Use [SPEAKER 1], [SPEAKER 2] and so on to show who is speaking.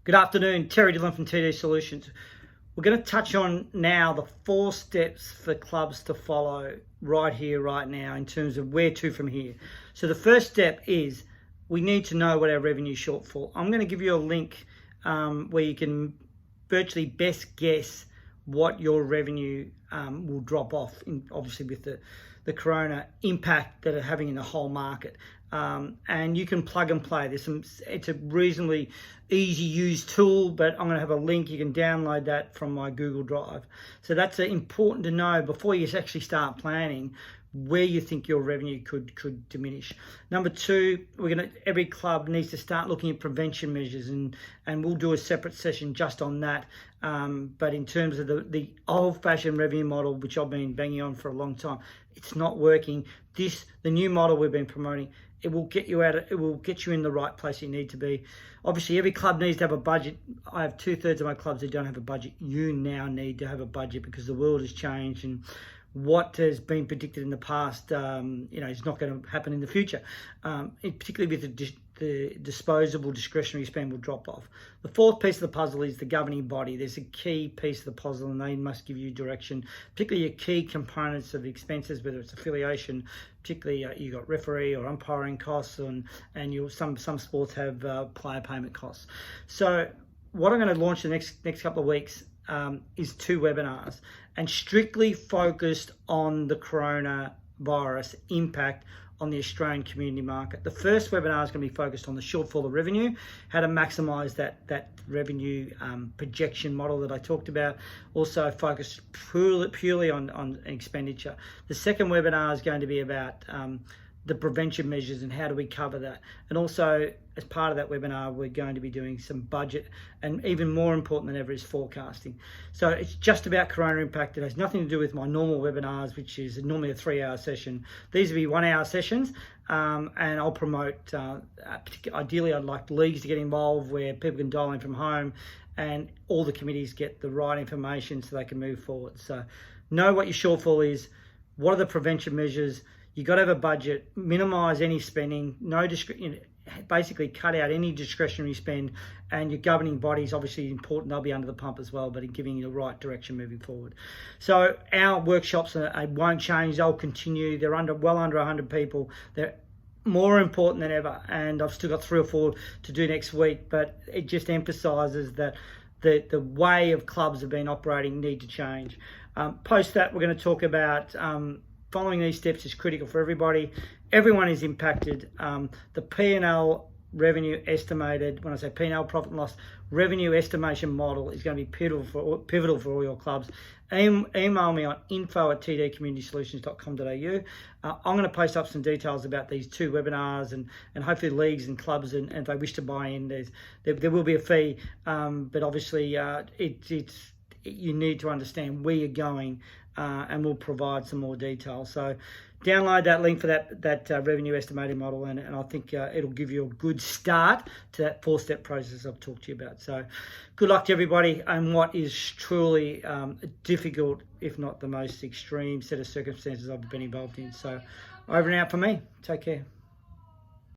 [SPEAKER 1] Good afternoon, Terry Dillon from TD Solutions. We're going to touch on now the 4 steps for clubs to follow right here, right now, in terms of where to from here. So the first step is we need to know what our revenue shortfall. I'm going to give you a link where you can virtually best guess what your revenue will drop off, obviously with the corona impact that are having in the whole market. And you can plug and play. It's a reasonably easy use tool, but I'm going to have a link. You can download that from my Google Drive. So that's important to know before you actually start planning where you think your revenue could diminish. Number 2, every club needs to start looking at prevention measures, and we'll do a separate session just on that. But in terms of the old-fashioned revenue model, which I've been banging on for a long time, it's not working. The new model we've been promoting, it will get you it will get you in the right place you need to be. Obviously, every club needs to have a budget. I have 2/3 of my clubs that don't have a budget. You now need to have a budget because the world has changed, and what has been predicted in the past, is not going to happen in the future. Particularly with the disposable discretionary spend will drop off. The 4th piece of the puzzle is the governing body. There's a key piece of the puzzle, and they must give you direction, particularly your key components of expenses, whether it's affiliation, particularly you've got referee or umpiring costs, and some sports have player payment costs. So what I'm going to launch the next couple of weeks is 2 webinars, and strictly focused on the coronavirus impact on the Australian community market. The first webinar is going to be focused on the shortfall of revenue, how to maximise that revenue projection model that I talked about. Also focused purely on expenditure. The second webinar is going to be about the prevention measures and how do we cover that. And also, as part of that webinar, we're going to be doing some budget, and even more important than ever is forecasting. So it's just about corona impact. It has nothing to do with my normal webinars, which is normally a 3-hour session. These will be 1-hour sessions, and I'll promote, ideally I'd like leagues to get involved where people can dial in from home and all the committees get the right information so they can move forward. So know what your shortfall is, what are the prevention measures. You've got to have a budget, minimise any spending, basically cut out any discretionary spend, and your governing body is obviously important. They'll be under the pump as well, but in giving you the right direction moving forward. So our workshops won't change, they'll continue. They're well under 100 people. They're more important than ever, and I've still got 3 or 4 to do next week, but it just emphasises that the way of clubs have been operating need to change. Post that, we're going to talk about following these steps is critical for everybody. Everyone is impacted. The P&L revenue estimated, when I say P&L, profit and loss, revenue estimation model is going to be pivotal for all your clubs. Email me on info@tdcommunitysolutions.com.au. I'm going to post up some details about these 2 webinars, and hopefully leagues and clubs, and if they wish to buy in, there will be a fee, but obviously you need to understand where you're going, and we'll provide some more details. So download that link for that revenue estimating model, and I think it'll give you a good start to that 4-step process I've talked to you about. So good luck to everybody on what is truly a difficult, if not the most extreme set of circumstances I've been involved in. So over and out for me. Take care.